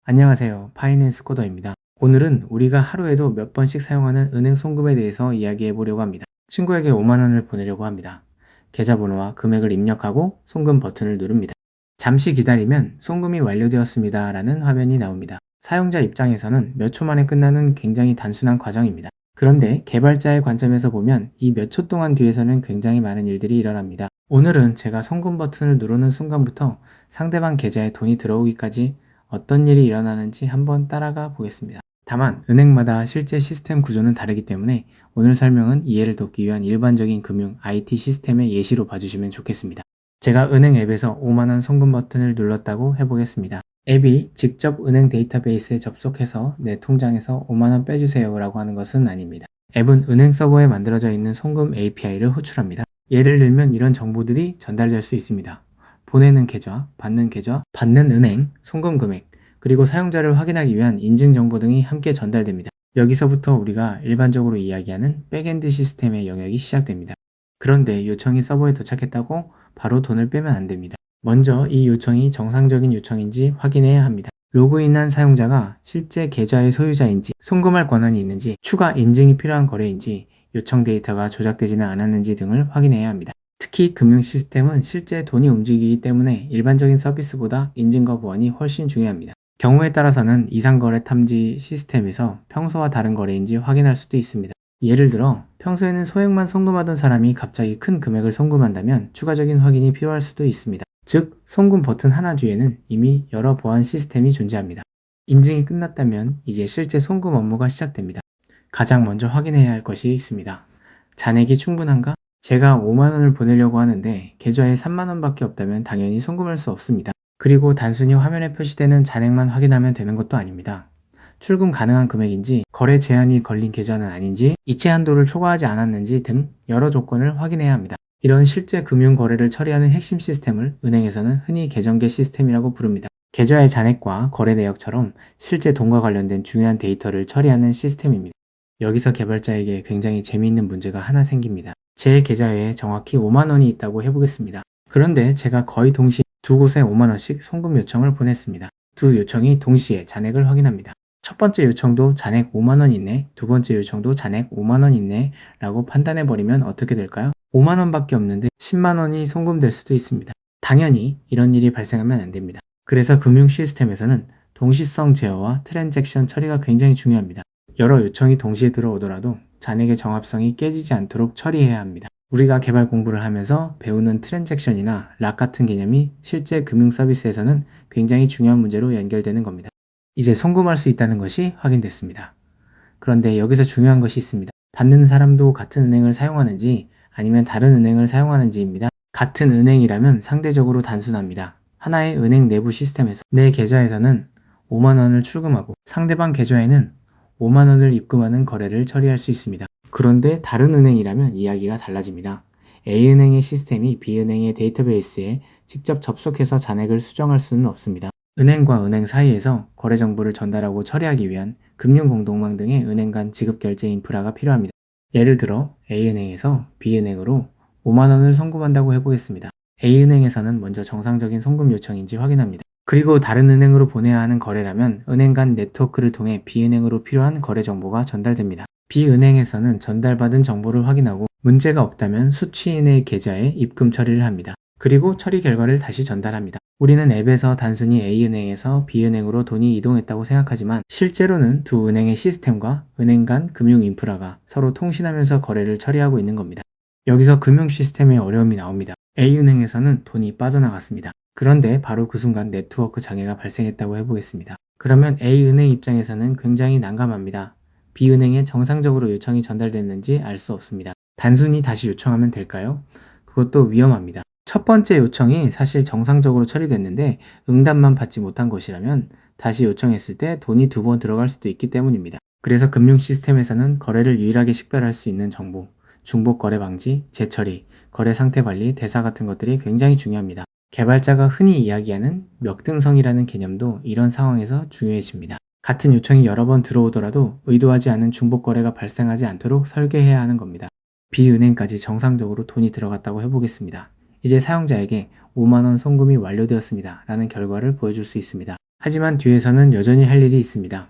안녕하세요. 파이낸스 코더입니다. 오늘은 우리가 하루에도 몇 번씩 사용하는 은행 송금에 대해서 이야기해 보려고 합니다. 친구에게 5만 원을 보내려고 합니다. 계좌번호와 금액을 입력하고 송금 버튼을 누릅니다. 잠시 기다리면 송금이 완료되었습니다 라는 화면이 나옵니다. 사용자 입장에서는 몇 초 만에 끝나는 굉장히 단순한 과정입니다. 그런데 개발자의 관점에서 보면 이 몇 초 동안 뒤에서는 굉장히 많은 일들이 일어납니다. 오늘은 제가 송금 버튼을 누르는 순간부터 상대방 계좌에 돈이 들어오기까지 어떤 일이 일어나는지 한번 따라가 보겠습니다. 다만 은행마다 실제 시스템 구조는 다르기 때문에 오늘 설명은 이해를 돕기 위한 일반적인 금융 IT 시스템의 예시로 봐주시면 좋겠습니다. 제가 은행 앱에서 5만원 송금 버튼을 눌렀다고 해보겠습니다. 앱이 직접 은행 데이터베이스에 접속해서 내 통장에서 5만원 빼주세요 라고 하는 것은 아닙니다. 앱은 은행 서버에 만들어져 있는 송금 API를 호출합니다. 예를 들면 이런 정보들이 전달될 수 있습니다. 보내는 계좌, 받는 계좌, 받는 은행, 송금 금액, 그리고 사용자를 확인하기 위한 인증 정보 등이 함께 전달됩니다. 여기서부터 우리가 일반적으로 이야기하는 백엔드 시스템의 영역이 시작됩니다. 그런데 요청이 서버에 도착했다고 바로 돈을 빼면 안 됩니다. 먼저 이 요청이 정상적인 요청인지 확인해야 합니다. 로그인한 사용자가 실제 계좌의 소유자인지, 송금할 권한이 있는지, 추가 인증이 필요한 거래인지, 요청 데이터가 조작되지는 않았는지 등을 확인해야 합니다. 특히 금융 시스템은 실제 돈이 움직이기 때문에 일반적인 서비스보다 인증과 보안이 훨씬 중요합니다. 경우에 따라서는 이상거래 탐지 시스템에서 평소와 다른 거래인지 확인할 수도 있습니다. 예를 들어 평소에는 소액만 송금하던 사람이 갑자기 큰 금액을 송금한다면 추가적인 확인이 필요할 수도 있습니다. 즉, 송금 버튼 하나 뒤에는 이미 여러 보안 시스템이 존재합니다. 인증이 끝났다면 이제 실제 송금 업무가 시작됩니다. 가장 먼저 확인해야 할 것이 있습니다. 잔액이 충분한가? 제가 5만 원을 보내려고 하는데 계좌에 3만 원밖에 없다면 당연히 송금할 수 없습니다. 그리고 단순히 화면에 표시되는 잔액만 확인하면 되는 것도 아닙니다. 출금 가능한 금액인지, 거래 제한이 걸린 계좌는 아닌지, 이체 한도를 초과하지 않았는지 등 여러 조건을 확인해야 합니다. 이런 실제 금융 거래를 처리하는 핵심 시스템을 은행에서는 흔히 계정계 시스템이라고 부릅니다. 계좌의 잔액과 거래 내역처럼 실제 돈과 관련된 중요한 데이터를 처리하는 시스템입니다. 여기서 개발자에게 굉장히 재미있는 문제가 하나 생깁니다. 제 계좌에 정확히 5만 원이 있다고 해보겠습니다. 그런데 제가 거의 동시에 두 곳에 5만 원씩 송금 요청을 보냈습니다. 두 요청이 동시에 잔액을 확인합니다. 첫 번째 요청도 잔액 5만 원 있네, 두 번째 요청도 잔액 5만 원 있네 라고 판단해버리면 어떻게 될까요? 5만 원밖에 없는데 10만 원이 송금될 수도 있습니다. 당연히 이런 일이 발생하면 안 됩니다. 그래서 금융 시스템에서는 동시성 제어와 트랜잭션 처리가 굉장히 중요합니다. 여러 요청이 동시에 들어오더라도 잔액의 정합성이 깨지지 않도록 처리해야 합니다. 우리가 개발 공부를 하면서 배우는 트랜잭션이나 락 같은 개념이 실제 금융 서비스에서는 굉장히 중요한 문제로 연결되는 겁니다. 이제 송금할 수 있다는 것이 확인됐습니다. 그런데 여기서 중요한 것이 있습니다. 받는 사람도 같은 은행을 사용하는지 아니면 다른 은행을 사용하는지입니다. 같은 은행이라면 상대적으로 단순합니다. 하나의 은행 내부 시스템에서 내 계좌에서는 5만 원을 출금하고 상대방 계좌에는 5만 원을 입금하는 거래를 처리할 수 있습니다. 그런데 다른 은행이라면 이야기가 달라집니다. A은행의 시스템이 B은행의 데이터베이스에 직접 접속해서 잔액을 수정할 수는 없습니다. 은행과 은행 사이에서 거래 정보를 전달하고 처리하기 위한 금융공동망 등의 은행 간 지급 결제 인프라가 필요합니다. 예를 들어 A은행에서 B은행으로 5만 원을 송금한다고 해보겠습니다. A은행에서는 먼저 정상적인 송금 요청인지 확인합니다. 그리고 다른 은행으로 보내야 하는 거래라면 은행 간 네트워크를 통해 B은행으로 필요한 거래 정보가 전달됩니다. B은행에서는 전달받은 정보를 확인하고 문제가 없다면 수취인의 계좌에 입금 처리를 합니다. 그리고 처리 결과를 다시 전달합니다. 우리는 앱에서 단순히 A은행에서 B은행으로 돈이 이동했다고 생각하지만 실제로는 두 은행의 시스템과 은행 간 금융 인프라가 서로 통신하면서 거래를 처리하고 있는 겁니다. 여기서 금융 시스템에 어려움이 나옵니다. A은행에서는 돈이 빠져나갔습니다. 그런데 바로 그 순간 네트워크 장애가 발생했다고 해보겠습니다. 그러면 A은행 입장에서는 굉장히 난감합니다. B은행에 정상적으로 요청이 전달됐는지 알 수 없습니다. 단순히 다시 요청하면 될까요? 그것도 위험합니다. 첫 번째 요청이 사실 정상적으로 처리됐는데 응답만 받지 못한 것이라면 다시 요청했을 때 돈이 두 번 들어갈 수도 있기 때문입니다. 그래서 금융 시스템에서는 거래를 유일하게 식별할 수 있는 정보, 중복 거래 방지, 재처리, 거래 상태 관리, 대사 같은 것들이 굉장히 중요합니다. 개발자가 흔히 이야기하는 역등성이라는 개념도 이런 상황에서 중요해집니다. 같은 요청이 여러 번 들어오더라도 의도하지 않은 중복 거래가 발생하지 않도록 설계해야 하는 겁니다. B은행까지 정상적으로 돈이 들어갔다고 해보겠습니다. 이제 사용자에게 5만 원 송금이 완료되었습니다 라는 결과를 보여줄 수 있습니다. 하지만 뒤에서는 여전히 할 일이 있습니다.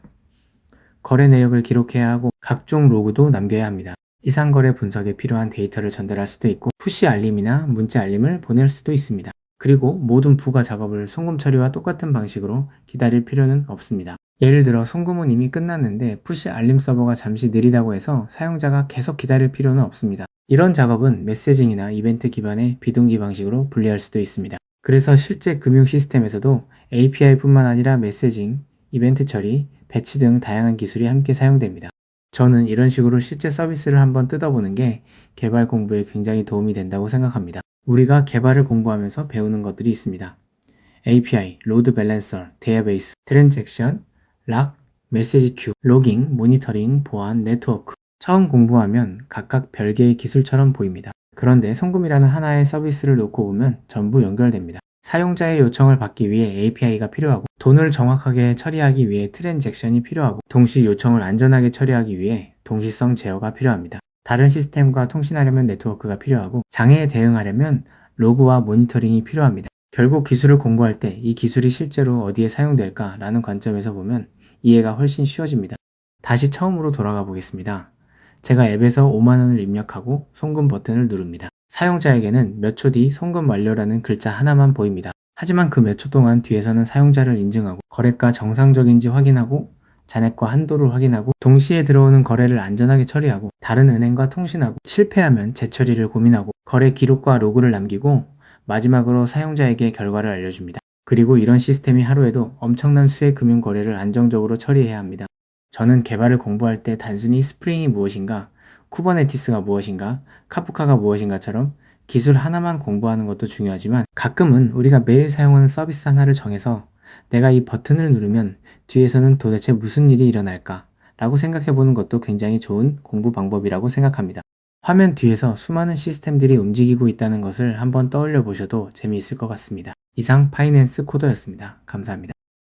거래 내역을 기록해야 하고 각종 로그도 남겨야 합니다. 이상거래 분석에 필요한 데이터를 전달할 수도 있고 푸시 알림이나 문자 알림을 보낼 수도 있습니다. 그리고 모든 부가 작업을 송금 처리와 똑같은 방식으로 기다릴 필요는 없습니다. 예를 들어 송금은 이미 끝났는데 푸시 알림 서버가 잠시 느리다고 해서 사용자가 계속 기다릴 필요는 없습니다. 이런 작업은 메시징이나 이벤트 기반의 비동기 방식으로 분리할 수도 있습니다. 그래서 실제 금융 시스템에서도 API뿐만 아니라 메시징, 이벤트 처리, 배치 등 다양한 기술이 함께 사용됩니다. 저는 이런 식으로 실제 서비스를 한번 뜯어보는 게 개발 공부에 굉장히 도움이 된다고 생각합니다. 우리가 개발을 공부하면서 배우는 것들이 있습니다. API, 로드 밸런서, 데이터베이스, 트랜잭션, 락, 메시지 큐, 로깅, 모니터링, 보안, 네트워크. 처음 공부하면 각각 별개의 기술처럼 보입니다. 그런데 송금이라는 하나의 서비스를 놓고 보면 전부 연결됩니다. 사용자의 요청을 받기 위해 API가 필요하고 돈을 정확하게 처리하기 위해 트랜잭션이 필요하고 동시 요청을 안전하게 처리하기 위해 동시성 제어가 필요합니다. 다른 시스템과 통신하려면 네트워크가 필요하고 장애에 대응하려면 로그와 모니터링이 필요합니다. 결국 기술을 공부할 때 이 기술이 실제로 어디에 사용될까 라는 관점에서 보면 이해가 훨씬 쉬워집니다. 다시 처음으로 돌아가 보겠습니다. 제가 앱에서 5만 원을 입력하고 송금 버튼을 누릅니다. 사용자에게는 몇 초 뒤 송금 완료라는 글자 하나만 보입니다. 하지만 그 몇 초 동안 뒤에서는 사용자를 인증하고 거래가 정상적인지 확인하고 잔액과 한도를 확인하고 동시에 들어오는 거래를 안전하게 처리하고 다른 은행과 통신하고 실패하면 재처리를 고민하고 거래 기록과 로그를 남기고 마지막으로 사용자에게 결과를 알려줍니다. 그리고 이런 시스템이 하루에도 엄청난 수의 금융 거래를 안정적으로 처리해야 합니다. 저는 개발을 공부할 때 단순히 스프링이 무엇인가, 쿠버네티스가 무엇인가, 카프카가 무엇인가처럼 기술 하나만 공부하는 것도 중요하지만 가끔은 우리가 매일 사용하는 서비스 하나를 정해서 내가 이 버튼을 누르면 뒤에서는 도대체 무슨 일이 일어날까? 라고 생각해 보는 것도 굉장히 좋은 공부 방법이라고 생각합니다. 화면 뒤에서 수많은 시스템들이 움직이고 있다는 것을 한번 떠올려 보셔도 재미있을 것 같습니다. 이상 파이낸스 코더였습니다. 감사합니다.